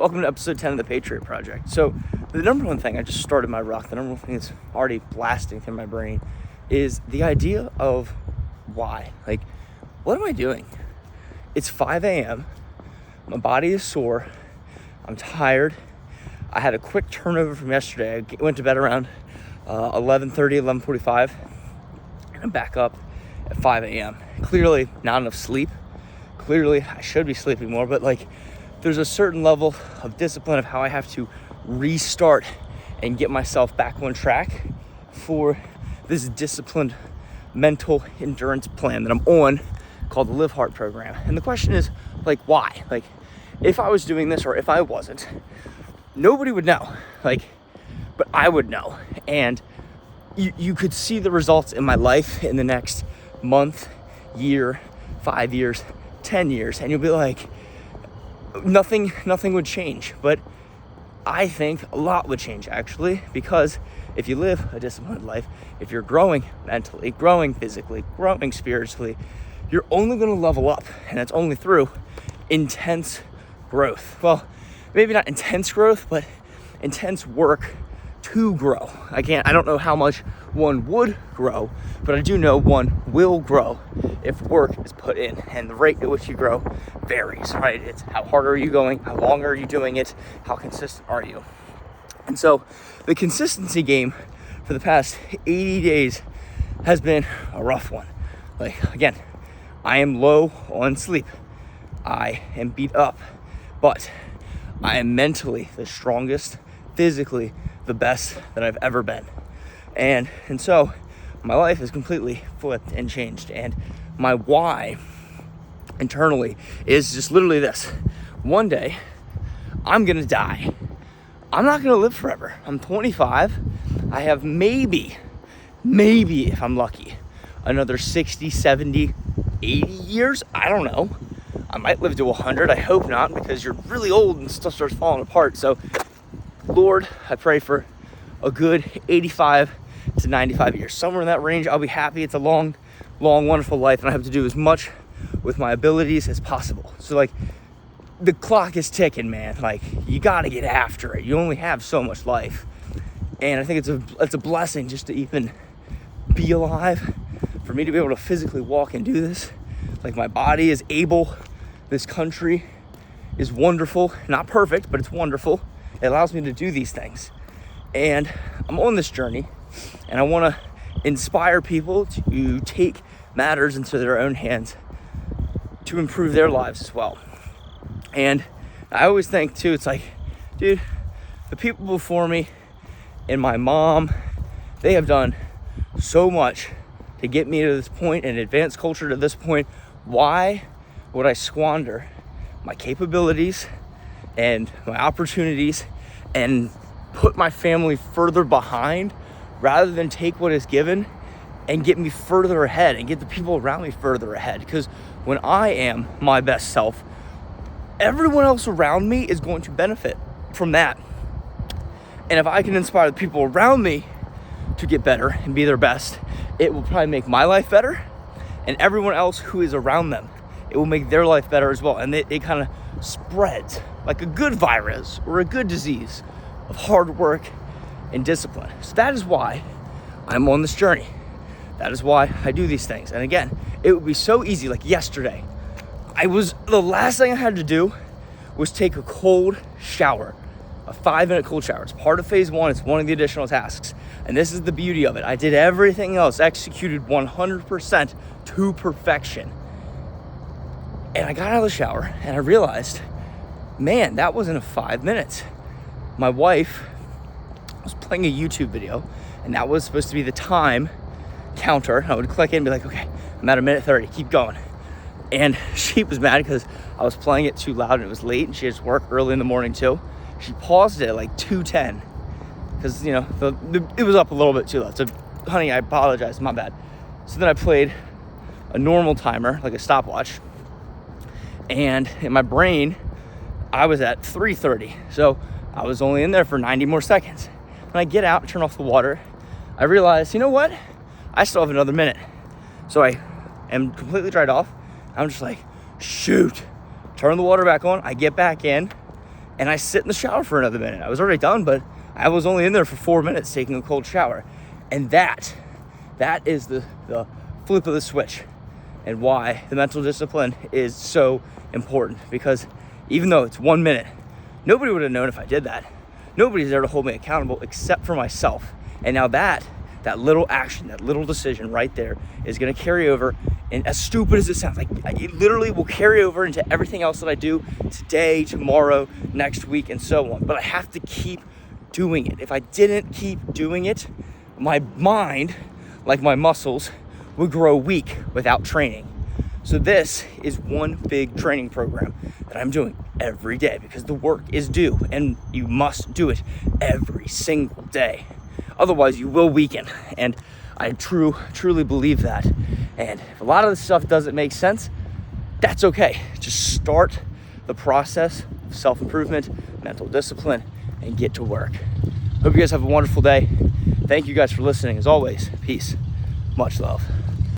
Welcome to episode 10 of the Patriot Project. So the number one thing, I just started my rock, the number one thing that's already blasting through my brain is the idea of why. Like, what am I doing? It's 5 a.m. My body is sore. I'm tired. I had a quick turnover from yesterday. I went to bed around 11:30, 11:45, and I'm back up at 5 a.m. Clearly not enough sleep. Clearly I should be sleeping more, but like there's a certain level of discipline of how I have to restart and get myself back on track for this disciplined mental endurance plan that I'm on called the Live Heart program. And the question is, like, why? Like, if I was doing this or if I wasn't, nobody would know. Like, but I would know. And you could see the results in my life in the next month, year, 5 years, 10 years, and you'll be like, nothing would change. But I think a lot would change, actually, because if you live a disciplined life, if you're growing mentally, growing physically, growing spiritually, you're only going to level up, and that's only through intense growth. Well, maybe not intense growth, but intense work to grow. I don't know how much one would grow, but I do know one will grow if work is put in, and the rate at which you grow varies, right? It's how hard are you going? How long are you doing it? How consistent are you? And so the consistency game for the past 80 days has been a rough one. Like, again, I am low on sleep. I am beat up, but I am mentally the strongest, physically the best that I've ever been. And so my life is completely flipped and changed. And my why internally is just literally this. One day, I'm gonna die. I'm not gonna live forever. I'm 25. I have maybe if I'm lucky, another 60, 70, 80 years. I don't know. I might live to 100. I hope not, because you're really old and stuff starts falling apart. So, Lord, I pray for a good 85 to 95 years. Somewhere in that range, I'll be happy. It's a long, wonderful life, and I have to do as much with my abilities as possible. So, like, the clock is ticking, man. Like, you got to get after it. You only have so much life. And I think it's a blessing just to even be alive, for me to be able to physically walk and do this. Like, my body is able. This country is wonderful. Not perfect, but it's wonderful. It allows me to do these things. And I'm on this journey, and I want to inspire people to take matters into their own hands to improve their lives as well. And I always think too, it's like, dude, the people before me and my mom, they have done so much to get me to this point and advance culture to this point. Why would I squander my capabilities and my opportunities and put my family further behind rather than take what is given and get me further ahead and get the people around me further ahead? Because when I am my best self, everyone else around me is going to benefit from that. And if I can inspire the people around me to get better and be their best, it will probably make my life better, and everyone else who is around them, it will make their life better as well. And it kind of spreads like a good virus or a good disease of hard work and discipline. So that is why I'm on this journey. That is why I do these things. And again, it would be so easy. Like yesterday, the last thing I had to do was take a cold shower, a 5-minute cold shower. It's part of phase 1. It's one of the additional tasks. And this is the beauty of it. I did everything else, executed 100% to perfection. And I got out of the shower and I realized, man, that wasn't 5 minutes. My wife was playing a YouTube video, and that was supposed to be the time counter. I would click in and be like, okay, I'm at 1:30, keep going. And she was mad because I was playing it too loud and it was late, and she has work early in the morning too. She paused it at like 2:10 because, it was up a little bit too loud. So, honey, I apologize, my bad. So then I played a normal timer, like a stopwatch, and in my brain, I was at 3:30. So I was only in there for 90 more seconds. When I get out, turn off the water, I realize, you know what? I still have another minute. So I am completely dried off. I'm just like, shoot. Turn the water back on. I get back in, and I sit in the shower for another minute. I was already done, but I was only in there for 4 minutes taking a cold shower. And that is the flip of the switch, and why the mental discipline is so important. Because even though it's 1 minute, nobody would have known if I did that. Nobody's there to hold me accountable except for myself. And now that little action, that little decision right there is going to carry over. And as stupid as it sounds, like it literally will carry over into everything else that I do today, tomorrow, next week, and so on. But I have to keep doing it. If I didn't keep doing it, my mind, like my muscles, would grow weak without training. So this is one big training program that I'm doing every day because the work is due and you must do it every single day. Otherwise you will weaken, and I truly believe that. And if a lot of this stuff doesn't make sense, that's okay. Just start the process of self-improvement, mental discipline, and get to work. Hope you guys have a wonderful day. Thank you guys for listening. As always, peace, much love.